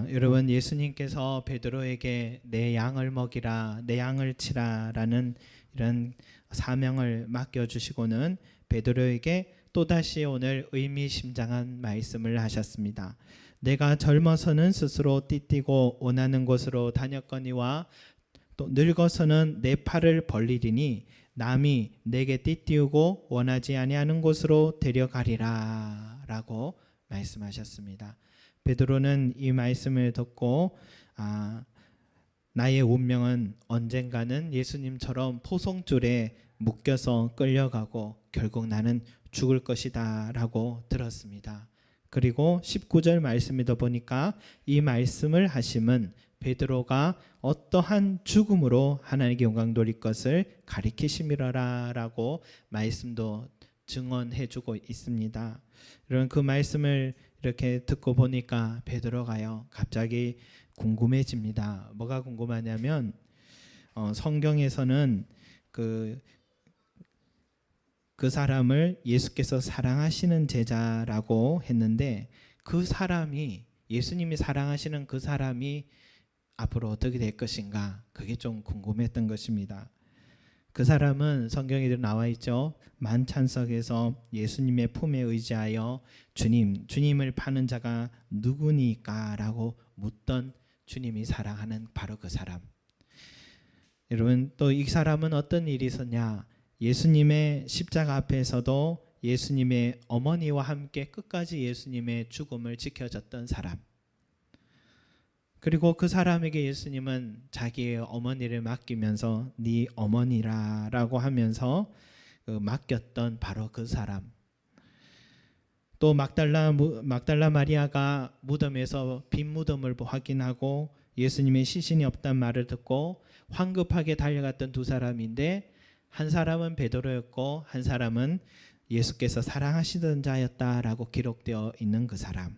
여러분, 예수님께서 베드로에게 내 양을 먹이라, 내 양을 치라라는 이런 사명을 맡겨주시고는 베드로에게 또다시 오늘 의미심장한 말씀을 하셨습니다. 내가 젊어서는 스스로 띠띠고 원하는 곳으로 다녔거니와 또 늙어서는 내 팔을 벌리리니 남이 내게 띠띠우고 원하지 아니하는 곳으로 데려가리라 라고 말씀하셨습니다. 베드로는 이 말씀을 듣고 나의 운명은 언젠가는 예수님처럼 포송줄에 묶여서 끌려가고 결국 나는 죽을 것이다 라고 들었습니다. 그리고 19절 말씀에도 보니까 이 말씀을 하심은 베드로가 어떠한 죽음으로 하나님께 영광 돌릴 것을 가리키심이라 라고 말씀도 증언해주고 있습니다. 이런 그 말씀을 이렇게 듣고 보니까 베드로가요 갑자기 궁금해집니다. 뭐가 궁금하냐면 성경에서는 그 사람을 예수께서 사랑하시는 제자라고 했는데 그 사람이 예수님이 사랑하시는 그 사람이 앞으로 어떻게 될 것인가 그게 좀 궁금했던 것입니다. 그 사람은 성경에도 나와 있죠. 만찬석에서 예수님의 품에 의지하여 주님을 파는 자가 누구니까 라고 묻던 주님이 사랑하는 바로 그 사람. 여러분, 또 이 사람은 어떤 일이 있었냐? 예수님의 십자가 앞에서도 예수님의 어머니와 함께 끝까지 예수님의 죽음을 지켜줬던 사람. 그리고 그 사람에게 예수님은 자기의 어머니를 맡기면서 네 어머니라라고 하면서 맡겼던 바로 그 사람. 또 막달라 마리아가 무덤에서 빈 무덤을 확인하고 예수님의 시신이 없단 말을 듣고 황급하게 달려갔던 두 사람인데 한 사람은 베드로였고 한 사람은 예수께서 사랑하시던 자였다라고 기록되어 있는 그 사람.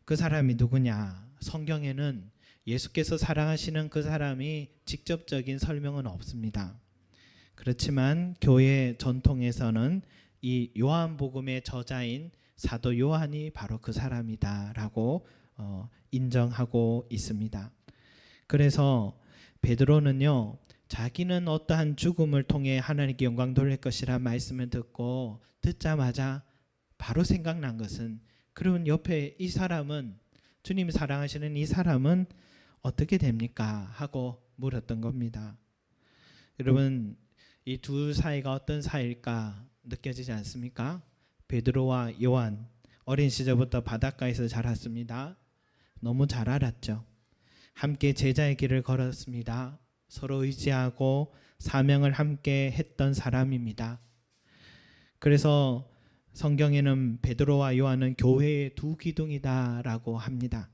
그 사람이 누구냐? 성경에는 예수께서 사랑하시는 그 사람이 직접적인 설명은 없습니다. 그렇지만 교회 전통에서는 이 요한복음의 저자인 사도 요한이 바로 그 사람이다라고 인정하고 있습니다. 그래서 베드로는요 자기는 어떠한 죽음을 통해 하나님께 영광 돌릴 것이라 말씀을 듣자마자 바로 생각난 것은 그러면 옆에 이 사람은 주님이 사랑하시는 이 사람은 어떻게 됩니까? 하고 물었던 겁니다. 여러분 이 두 사이가 어떤 사이일까 느껴지지 않습니까? 베드로와 요한 어린 시절부터 바닷가에서 자랐습니다. 너무 잘 알았죠. 함께 제자의 길을 걸었습니다. 서로 의지하고 사명을 함께 했던 사람입니다. 그래서 성경에는 베드로와 요한은 교회의 두 기둥이다라고 합니다.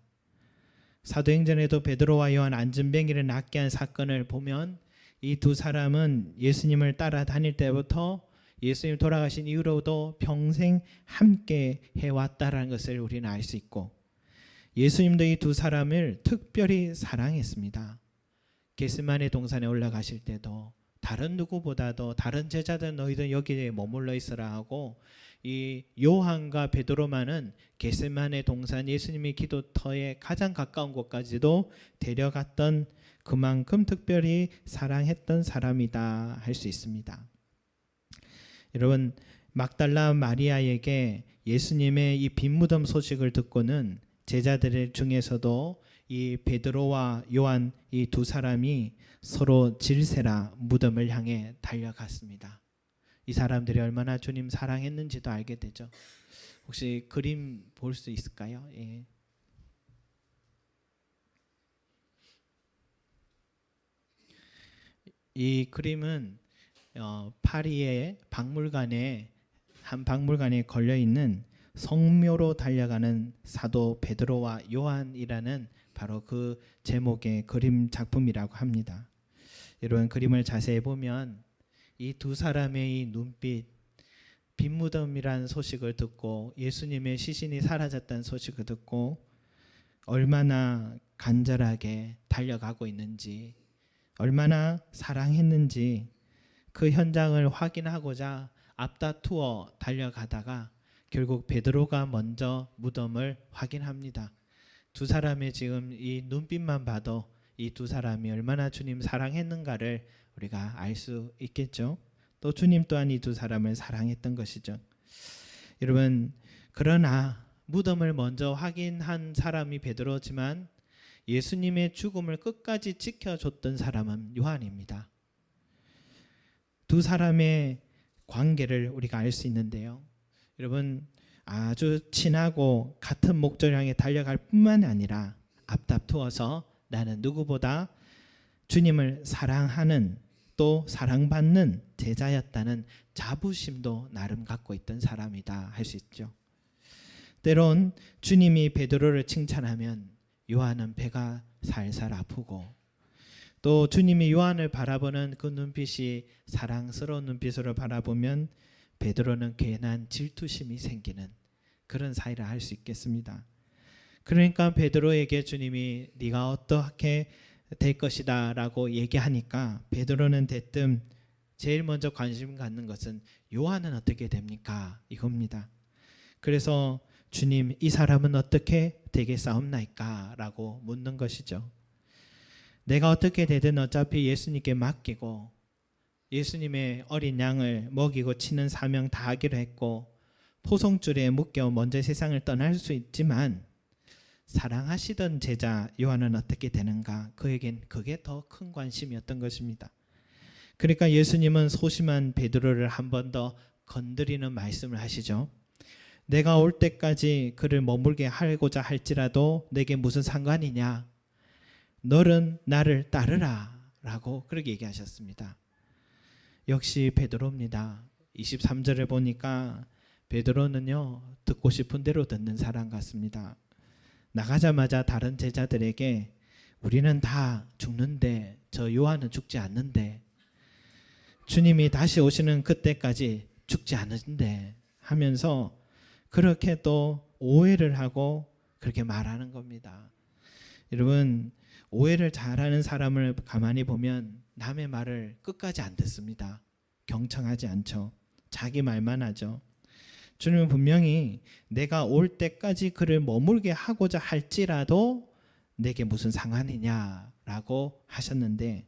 사도행전에도 베드로와 요한 안전뱅이를 낫게 한 사건을 보면 이 두 사람은 예수님을 따라다닐 때부터 예수님 돌아가신 이후로도 평생 함께 해왔다라는 것을 우리는 알 수 있고 예수님도 이 두 사람을 특별히 사랑했습니다. 겟세마네 동산에 올라가실 때도 다른 누구보다도 다른 제자들 너희들 여기에 머물러 있으라 하고 이 요한과 베드로만은 겟세마네 동산 예수님의 기도터에 가장 가까운 곳까지도 데려갔던 그만큼 특별히 사랑했던 사람이다 할 수 있습니다. 여러분 막달라 마리아에게 예수님의 이 빈 무덤 소식을 듣고는 제자들 중에서도 이 베드로와 요한 이 두 사람이 서로 질세라 무덤을 향해 달려갔습니다. 이 사람들이 얼마나 주님 사랑했는지도 알게 되죠. 혹시 그림 볼 수 있을까요? 예. 이 그림은 파리의 한 박물관에 걸려 있는 성묘로 달려가는 사도 베드로와 요한이라는 바로 그 제목의 그림 작품이라고 합니다. 여러분 그림을 자세히 보면 이 두 사람의 이 눈빛, 빈 무덤이라는 소식을 듣고 예수님의 시신이 사라졌다는 소식을 듣고 얼마나 간절하게 달려가고 있는지, 얼마나 사랑했는지 그 현장을 확인하고자 앞다투어 달려가다가 결국 베드로가 먼저 무덤을 확인합니다. 두 사람의 지금 이 눈빛만 봐도 이 두 사람이 얼마나 주님 사랑했는가를 우리가 알 수 있겠죠. 또 주님 또한 이 두 사람을 사랑했던 것이죠. 여러분, 그러나 무덤을 먼저 확인한 사람이 베드로지만 예수님의 죽음을 끝까지 지켜줬던 사람은 요한입니다. 두 사람의 관계를 우리가 알 수 있는데요. 여러분, 아주 친하고 같은 목적을 향해 달려갈 뿐만 아니라 앞다투어서 나는 누구보다 주님을 사랑하는 또 사랑받는 제자였다는 자부심도 나름 갖고 있던 사람이다 할 수 있죠. 때론 주님이 베드로를 칭찬하면 요한은 배가 살살 아프고, 또 주님이 요한을 바라보는 그 눈빛이 사랑스러운 눈빛으로 바라보면 베드로는 괜한 질투심이 생기는 그런 사이라 할 수 있겠습니다. 그러니까 베드로에게 주님이 네가 어떻게 될 것이다 라고 얘기하니까 베드로는 대뜸 제일 먼저 관심 갖는 것은 요한은 어떻게 됩니까? 이겁니다. 그래서 주님, 이 사람은 어떻게 되겠사옵나이까? 라고 묻는 것이죠. 내가 어떻게 되든 어차피 예수님께 맡기고 예수님의 어린 양을 먹이고 치는 사명 다 하기로 했고 포송줄에 묶여 먼저 세상을 떠날 수 있지만 사랑하시던 제자 요한은 어떻게 되는가? 그에겐 그게 더 큰 관심이었던 것입니다. 그러니까 예수님은 소심한 베드로를 한 번 더 건드리는 말씀을 하시죠. 내가 올 때까지 그를 머물게 하고자 할지라도 내게 무슨 상관이냐? 너는 나를 따르라 라고 그렇게 얘기하셨습니다. 역시 베드로입니다. 23절에 보니까 베드로는요, 듣고 싶은 대로 듣는 사람 같습니다. 나가자마자 다른 제자들에게 우리는 다 죽는데 저 요한은 죽지 않는데, 주님이 다시 오시는 그때까지 죽지 않는데 하면서 그렇게 또 오해를 하고 그렇게 말하는 겁니다. 여러분, 오해를 잘하는 사람을 가만히 보면 남의 말을 끝까지 안 듣습니다. 경청하지 않죠. 자기 말만 하죠. 주님은 분명히 내가 올 때까지 그를 머물게 하고자 할지라도 내게 무슨 상관이냐라고 하셨는데,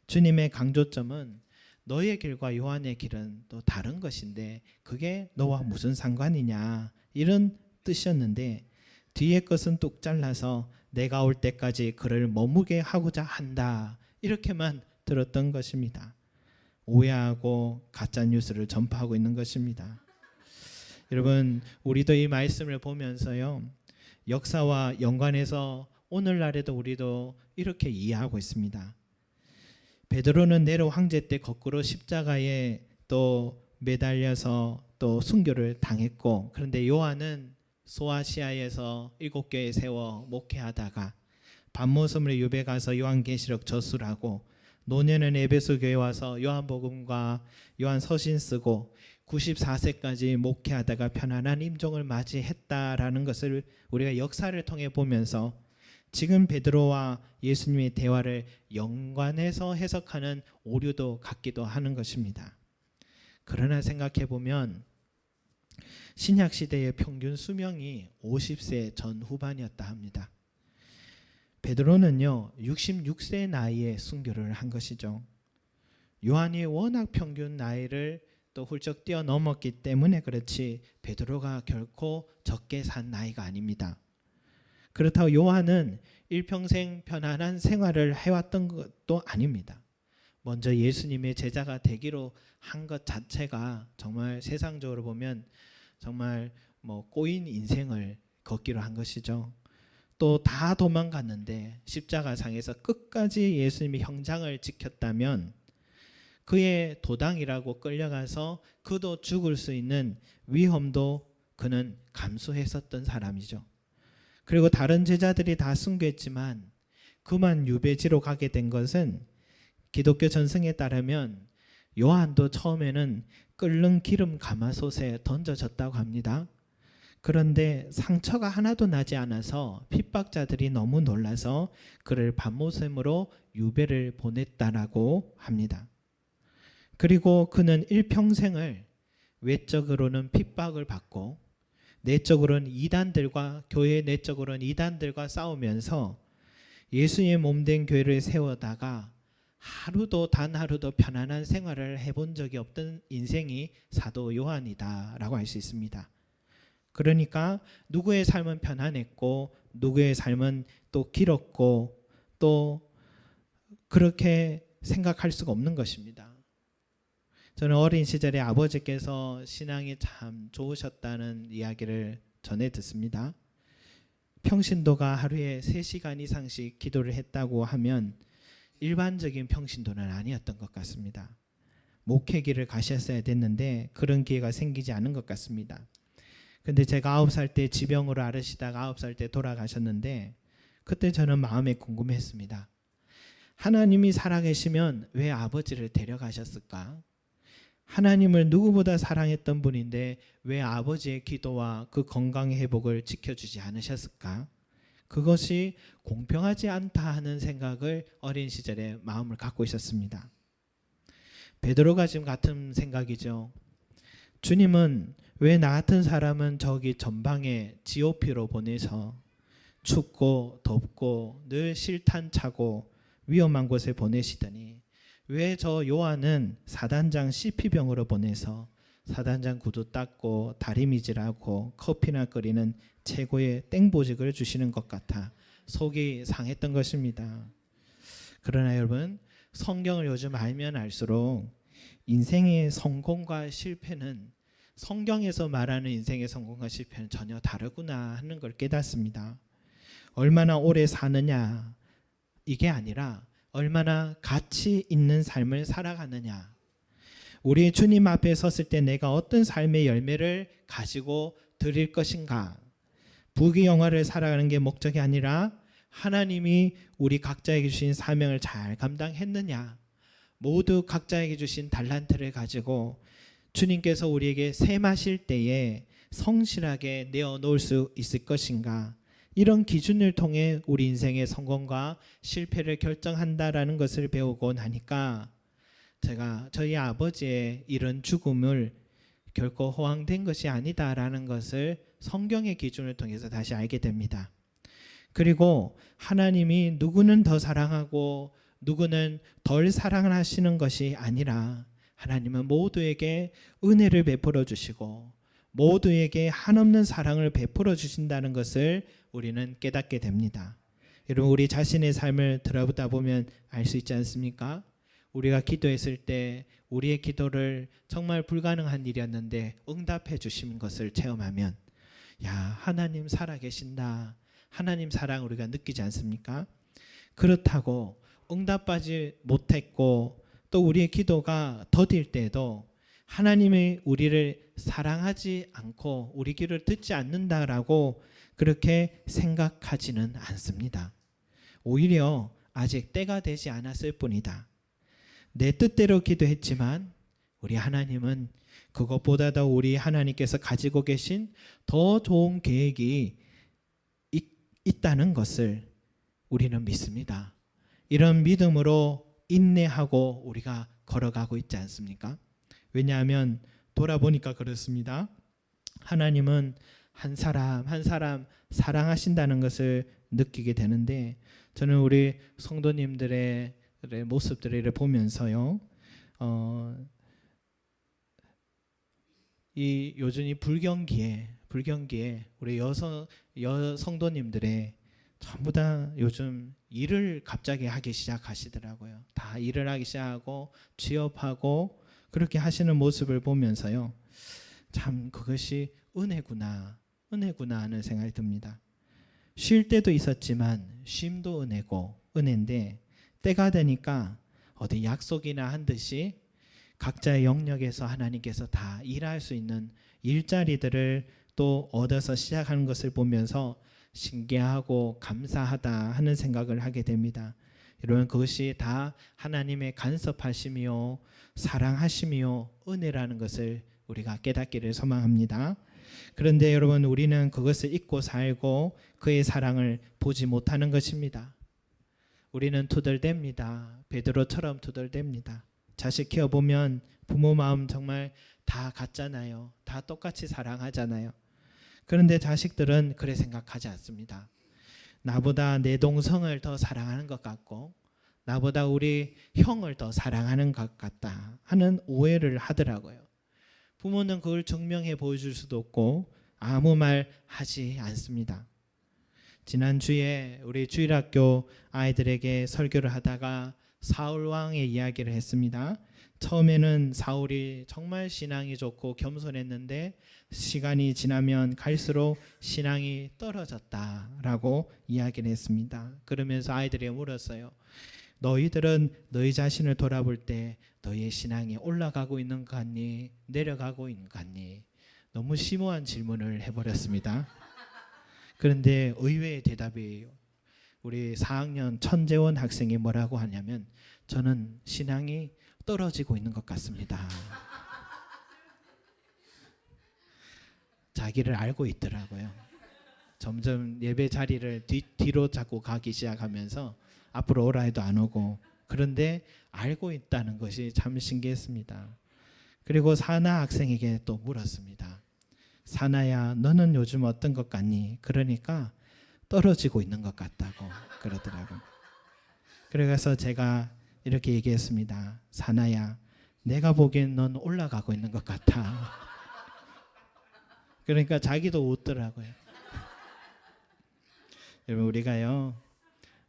주님의 강조점은 너의 길과 요한의 길은 또 다른 것인데 그게 너와 무슨 상관이냐 이런 뜻이었는데, 뒤에 것은 뚝 잘라서 내가 올 때까지 그를 머무게 하고자 한다 이렇게만 들었던 것입니다. 오해하고 가짜 뉴스를 전파하고 있는 것입니다. 여러분, 우리도 이 말씀을 보면서요, 역사와 연관해서 오늘날에도 우리도 이렇게 이해하고 있습니다. 베드로는 네로 황제 때 거꾸로 십자가에 또 매달려서 또 순교를 당했고, 그런데 요한은 소아시아에서 7교회 세워 목회하다가 밤모섬으로 유배 가서 요한계시록 저술하고, 노년은 에베소 교회 와서 요한복음과 요한서신 쓰고 94세까지 목회하다가 편안한 임종을 맞이했다라는 것을 우리가 역사를 통해 보면서 지금 베드로와 예수님의 대화를 연관해서 해석하는 오류도 갖기도 하는 것입니다. 그러나 생각해 보면 신약 시대의 평균 수명이 50세 전후반이었다 합니다. 베드로는요 66세 나이에 순교를 한 것이죠. 요한이 워낙 평균 나이를 또 훌쩍 뛰어넘었기 때문에 그렇지 베드로가 결코 적게 산 나이가 아닙니다. 그렇다고 요한은 일평생 편안한 생활을 해왔던 것도 아닙니다. 먼저 예수님의 제자가 되기로 한 것 자체가 정말 세상적으로 보면 정말 꼬인 인생을 걷기로 한 것이죠. 또 다 도망갔는데 십자가상에서 끝까지 예수님의 형장을 지켰다면 그의 도당이라고 끌려가서 그도 죽을 수 있는 위험도 그는 감수했었던 사람이죠. 그리고 다른 제자들이 다 순교했지만 그만 유배지로 가게 된 것은 기독교 전승에 따르면 요한도 처음에는 끓는 기름 가마솥에 던져졌다고 합니다. 그런데 상처가 하나도 나지 않아서 핍박자들이 너무 놀라서 그를 밤모섬으로 유배를 보냈다라고 합니다. 그리고 그는 일평생을 외적으로는 핍박을 받고 내적으로는 이단들과 교회 내적으로는 이단들과 싸우면서 예수의 몸된 교회를 세우다가 하루도 단 하루도 편안한 생활을 해본 적이 없던 인생이 사도 요한이다라고 할 수 있습니다. 그러니까 누구의 삶은 편안했고 누구의 삶은 또 길었고 또 그렇게 생각할 수가 없는 것입니다. 저는 어린 시절에 아버지께서 신앙이 참 좋으셨다는 이야기를 전해 듣습니다. 평신도가 하루에 3시간 이상씩 기도를 했다고 하면 일반적인 평신도는 아니었던 것 같습니다. 목회기를 가셨어야 됐는데 그런 기회가 생기지 않은 것 같습니다. 근데 제가 9살 때 지병으로 앓으시다가 9살 때 돌아가셨는데 그때 저는 마음에 궁금했습니다. 하나님이 살아계시면 왜 아버지를 데려가셨을까? 하나님을 누구보다 사랑했던 분인데 왜 아버지의 기도와 그 건강의 회복을 지켜주지 않으셨을까? 그것이 공평하지 않다 하는 생각을 어린 시절에 마음을 갖고 있었습니다. 베드로가 지금 같은 생각이죠. 주님은 왜 나 같은 사람은 저기 전방에 GOP로 보내서 춥고 덥고 늘 실탄차고 위험한 곳에 보내시더니 왜 저 요한은 사단장 CP병으로 보내서 사단장 구두 닦고 다리미질하고 커피나 끓이는 최고의 땡보직을 주시는 것 같아 속이 상했던 것입니다. 그러나 여러분, 성경을 요즘 알면 알수록 인생의 성공과 실패는 성경에서 말하는 인생의 성공과 실패는 전혀 다르구나 하는 걸 깨닫습니다. 얼마나 오래 사느냐 이게 아니라 얼마나 가치 있는 삶을 살아가느냐. 우리 주님 앞에 섰을 때 내가 어떤 삶의 열매를 가지고 드릴 것인가. 부귀영화를 살아가는 게 목적이 아니라 하나님이 우리 각자에게 주신 사명을 잘 감당했느냐. 모두 각자에게 주신 달란트를 가지고 주님께서 우리에게 새 마실 때에 성실하게 내어놓을 수 있을 것인가. 이런 기준을 통해 우리 인생의 성공과 실패를 결정한다라는 것을 배우고 나니까 제가 저희 아버지의 이런 죽음을 결코 허황된 것이 아니다라는 것을 성경의 기준을 통해서 다시 알게 됩니다. 그리고 하나님이 누구는 더 사랑하고 누구는 덜 사랑하시는 것이 아니라 하나님은 모두에게 은혜를 베풀어 주시고 모두에게 한없는 사랑을 베풀어 주신다는 것을 우리는 깨닫게 됩니다. 여러분, 우리 자신의 삶을 들여다보다 보면 알 수 있지 않습니까? 우리가 기도했을 때 우리의 기도를 정말 불가능한 일이었는데 응답해 주신 것을 체험하면 야, 하나님 살아계신다. 하나님 사랑 우리가 느끼지 않습니까? 그렇다고 응답받지 못했고 또 우리의 기도가 더딜 때도 하나님이 우리를 사랑하지 않고 우리 기도를 듣지 않는다라고 그렇게 생각하지는 않습니다. 오히려 아직 때가 되지 않았을 뿐이다. 내 뜻대로 기도했지만 우리 하나님은 그것보다도 우리 하나님께서 가지고 계신 더 좋은 계획이 있다는 것을 우리는 믿습니다. 이런 믿음으로 인내하고 우리가 걸어가고 있지 않습니까? 왜냐하면 돌아보니까 그렇습니다. 하나님은 한 사람 한 사람 사랑하신다는 것을 느끼게 되는데 저는 우리 성도님들의 모습들을 보면서요. 이 요즘 이 불경기에 우리 성도님들의 전부 다 요즘 일을 갑자기 하기 시작하시더라고요. 다 일을 하기 시작하고 취업하고 그렇게 하시는 모습을 보면서요. 참 그것이 은혜구나 하는 생각이 듭니다. 쉴 때도 있었지만 쉼도 은혜인데 때가 되니까 어디 약속이나 한 듯이 각자의 영역에서 하나님께서 다 일할 수 있는 일자리들을 또 얻어서 시작하는 것을 보면서 신기하고 감사하다 하는 생각을 하게 됩니다. 여러분, 그것이 다 하나님의 간섭하심이요 사랑하심이요 은혜라는 것을 우리가 깨닫기를 소망합니다. 그런데 여러분, 우리는 그것을 잊고 살고 그의 사랑을 보지 못하는 것입니다. 우리는 투덜댑니다. 베드로처럼 투덜댑니다. 자식 키워보면 부모 마음 정말 다 같잖아요. 다 똑같이 사랑하잖아요. 그런데 자식들은 그래 생각하지 않습니다. 나보다 내 동성을 더 사랑하는 것 같고 나보다 우리 형을 더 사랑하는 것 같다 하는 오해를 하더라고요. 부모는 그걸 증명해 보여줄 수도 없고 아무 말 하지 않습니다. 지난주에 우리 주일학교 아이들에게 설교를 하다가 사울 왕의 이야기를 했습니다. 처음에는 사울이 정말 신앙이 좋고 겸손했는데 시간이 지나면 갈수록 신앙이 떨어졌다라고 이야기를 했습니다. 그러면서 아이들이 물었어요. 너희들은 너희 자신을 돌아볼 때 너희의 신앙이 올라가고 있는 것 같니? 내려가고 있는 것 같니? 너무 심오한 질문을 해버렸습니다. 그런데 의외의 대답이에요. 우리 4학년 천재원 학생이 뭐라고 하냐면 저는 신앙이 떨어지고 있는 것 같습니다. 자기를 알고 있더라고요. 점점 예배 자리를 뒤로 자꾸 가기 시작하면서 앞으로 오라 해도 안 오고 그런데 알고 있다는 것이 참 신기했습니다. 그리고 사나 학생에게 또 물었습니다. 사나야 너는 요즘 어떤 것 같니? 그러니까 떨어지고 있는 것 같다고 그러더라고요. 그래서 제가 이렇게 얘기했습니다. 사나야 내가 보기엔 넌 올라가고 있는 것 같아. 그러니까 자기도 웃더라고요. 여러분 우리가요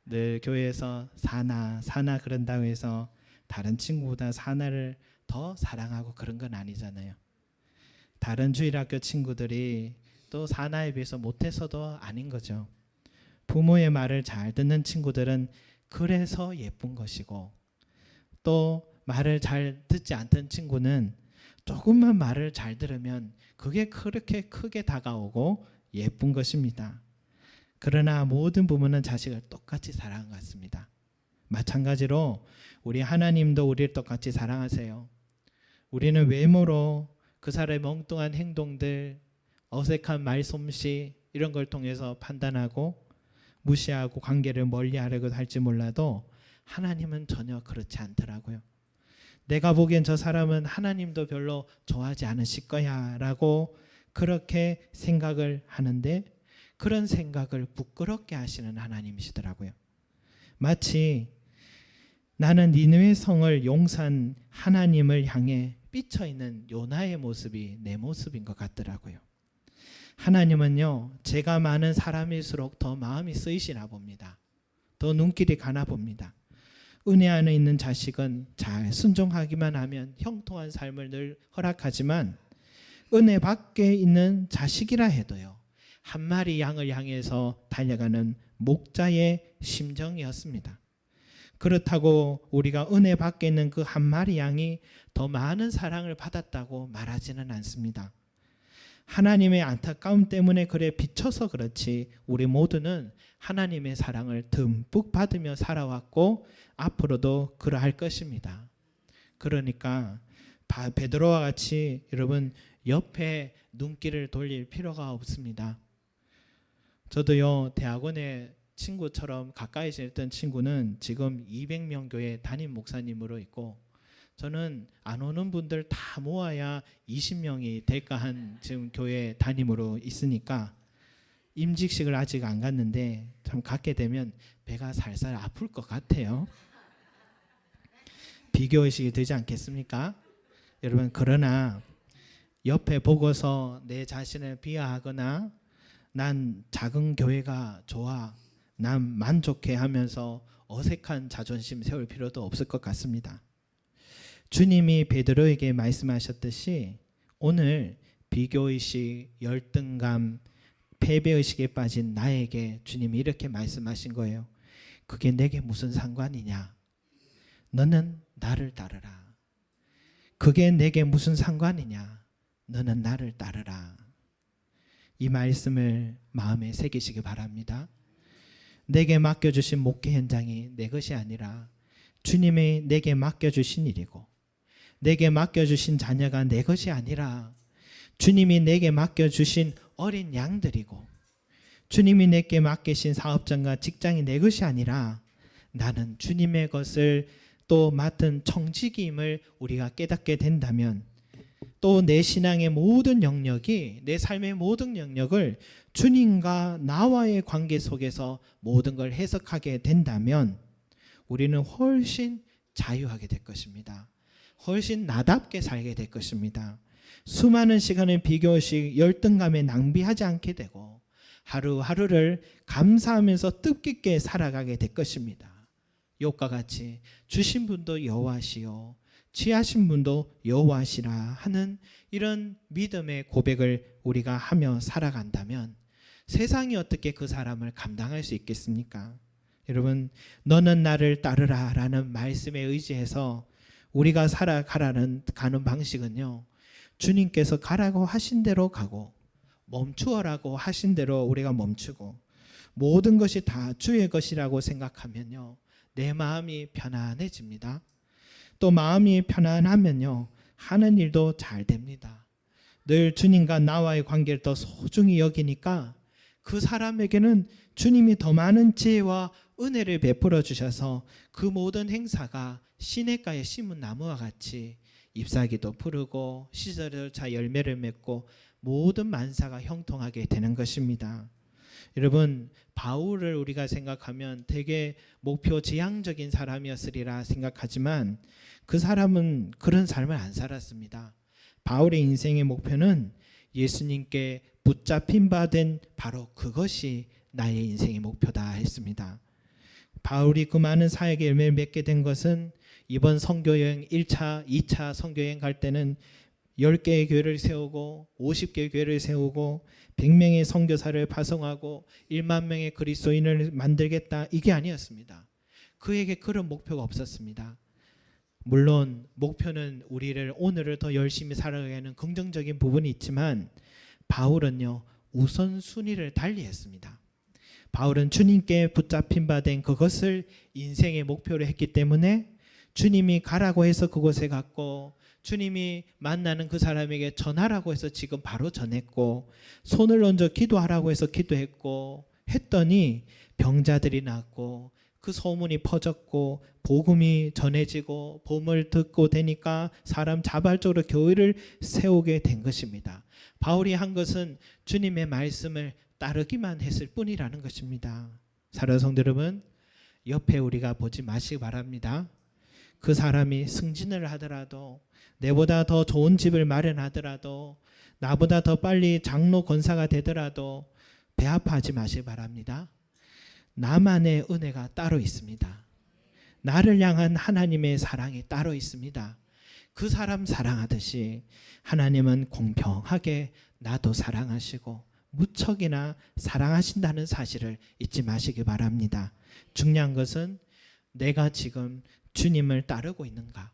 늘 교회에서 사나 그런다고 해서 다른 친구보다 사나를 더 사랑하고 그런 건 아니잖아요. 다른 주일학교 친구들이 또 사나에 비해서 못해서도 아닌 거죠. 부모의 말을 잘 듣는 친구들은 그래서 예쁜 것이고 또 말을 잘 듣지 않던 친구는 조금만 말을 잘 들으면 그게 그렇게 크게 다가오고 예쁜 것입니다. 그러나 모든 부모는 자식을 똑같이 사랑하는 것 같습니다. 마찬가지로 우리 하나님도 우리를 똑같이 사랑하세요. 우리는 외모로 그 사람의 멍뚱한 행동들, 어색한 말솜씨 이런 걸 통해서 판단하고 무시하고 관계를 멀리하려고 할지 몰라도 하나님은 전혀 그렇지 않더라고요. 내가 보기엔 저 사람은 하나님도 별로 좋아하지 않으실 거야 라고 그렇게 생각을 하는데 그런 생각을 부끄럽게 하시는 하나님이시더라고요. 마치 나는 니느웨 성을 용서한 하나님을 향해 삐쳐있는 요나의 모습이 내 모습인 것 같더라고요. 하나님은요 제가 많은 사람일수록 더 마음이 쓰이시나 봅니다. 더 눈길이 가나 봅니다. 은혜 안에 있는 자식은 잘 순종하기만 하면 형통한 삶을 늘 허락하지만 은혜 밖에 있는 자식이라 해도요 한 마리 양을 향해서 달려가는 목자의 심정이었습니다. 그렇다고 우리가 은혜 밖에 있는 그 한 마리 양이 더 많은 사랑을 받았다고 말하지는 않습니다. 하나님의 안타까움 때문에 그래 비쳐서 그렇지 우리 모두는 하나님의 사랑을 듬뿍 받으며 살아왔고 앞으로도 그러할 것입니다. 그러니까 베드로와 같이 여러분 옆에 눈길을 돌릴 필요가 없습니다. 저도요 대학원에 친구처럼 가까이 지냈던 친구는 지금 200명 교회 담임 목사님으로 있고 저는 안 오는 분들 다 모아야 20명이 될까 한 지금 교회 담임으로 있으니까 임직식을 아직 안 갔는데 참 갖게 되면 배가 살살 아플 것 같아요. 비교의식이 되지 않겠습니까? 여러분 그러나 옆에 보고서 내 자신을 비하하거나 난 작은 교회가 좋아 난 만족해 하면서 어색한 자존심 세울 필요도 없을 것 같습니다. 주님이 베드로에게 말씀하셨듯이 오늘 비교의식, 열등감, 패배의식에 빠진 나에게 주님이 이렇게 말씀하신 거예요. 그게 내게 무슨 상관이냐? 너는 나를 따르라. 그게 내게 무슨 상관이냐? 너는 나를 따르라. 이 말씀을 마음에 새기시기 바랍니다. 내게 맡겨주신 목회 현장이 내 것이 아니라 주님이 내게 맡겨주신 일이고 내게 맡겨주신 자녀가 내 것이 아니라 주님이 내게 맡겨주신 어린 양들이고 주님이 내게 맡기신 사업장과 직장이 내 것이 아니라 나는 주님의 것을 또 맡은 청지기임을 우리가 깨닫게 된다면 또 내 신앙의 모든 영역이, 내 삶의 모든 영역을 주님과 나와의 관계 속에서 모든 걸 해석하게 된다면 우리는 훨씬 자유하게 될 것입니다. 훨씬 나답게 살게 될 것입니다. 수많은 시간을 비교식 열등감에 낭비하지 않게 되고 하루하루를 감사하면서 뜻깊게 살아가게 될 것입니다. 욥과 같이 주신 분도 여호와시요 취하신 분도 여호와시라 하는 이런 믿음의 고백을 우리가 하며 살아간다면 세상이 어떻게 그 사람을 감당할 수 있겠습니까? 여러분, 너는 나를 따르라 라는 말씀에 의지해서 우리가 살아가는 방식은요, 주님께서 가라고 하신 대로 가고 멈추어라고 하신 대로 우리가 멈추고 모든 것이 다 주의 것이라고 생각하면요, 내 마음이 편안해집니다. 또 마음이 편안하면요, 하는 일도 잘 됩니다. 늘 주님과 나와의 관계를 더 소중히 여기니까 그 사람에게는 주님이 더 많은 지혜와 은혜를 베풀어 주셔서 그 모든 행사가 시냇가에 심은 나무와 같이 잎사귀도 푸르고 시절차 열매를 맺고 모든 만사가 형통하게 되는 것입니다. 여러분, 바울을 우리가 생각하면 되게 목표 지향적인 사람이었으리라 생각하지만 그 사람은 그런 삶을 안 살았습니다. 바울의 인생의 목표는 예수님께 붙잡힌 바 된 바로 그것이 나의 인생의 목표다 했습니다. 바울이 그 많은 사역의 열매를 맺게 된 것은 이번 선교여행 1차, 2차 선교여행 갈 때는 10개의 교회를 세우고 50개의 교회를 세우고 100명의 선교사를 파송하고 1만 명의 그리스도인을 만들겠다, 이게 아니었습니다. 그에게 그런 목표가 없었습니다. 물론 목표는 우리를 오늘을 더 열심히 살아가게 하는 긍정적인 부분이 있지만 바울은요, 우선순위를 달리했습니다. 바울은 주님께 붙잡힌 바 된 그것을 인생의 목표로 했기 때문에 주님이 가라고 해서 그곳에 갔고 주님이 만나는 그 사람에게 전하라고 해서 지금 바로 전했고 손을 얹어 기도하라고 해서 기도했고 했더니 병자들이 낫고 그 소문이 퍼졌고 복음이 전해지고 복음을 듣고 되니까 사람 자발적으로 교회를 세우게 된 것입니다. 바울이 한 것은 주님의 말씀을 따르기만 했을 뿐이라는 것입니다. 사랑하는 성도 여러분, 옆에 우리가 보지 마시기 바랍니다. 그 사람이 승진을 하더라도 내보다 더 좋은 집을 마련하더라도 나보다 더 빨리 장로 권사가 되더라도 배아파하지 마시기 바랍니다. 나만의 은혜가 따로 있습니다. 나를 향한 하나님의 사랑이 따로 있습니다. 그 사람 사랑하듯이 하나님은 공평하게 나도 사랑하시고 무척이나 사랑하신다는 사실을 잊지 마시기 바랍니다. 중요한 것은 내가 지금 주님을 따르고 있는가?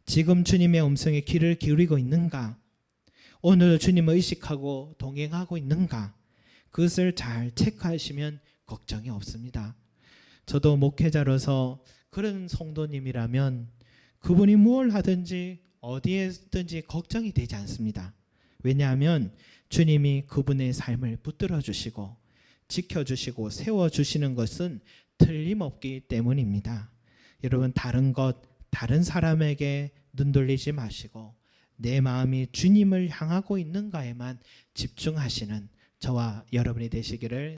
지금 주님의 음성에 귀를 기울이고 있는가? 오늘 주님을 의식하고 동행하고 있는가? 그것을 잘 체크하시면 걱정이 없습니다. 저도 목회자로서 그런 성도님이라면 그분이 무엇을 하든지 어디에든지 걱정이 되지 않습니다. 왜냐하면 주님이 그분의 삶을 붙들어 주시고 지켜주시고 세워주시는 것은 틀림없기 때문입니다. 여러분, 다른 것, 다른 사람에게 눈 돌리지 마시고 내 마음이 주님을 향하고 있는가에만 집중하시는 저와 여러분이 되시기를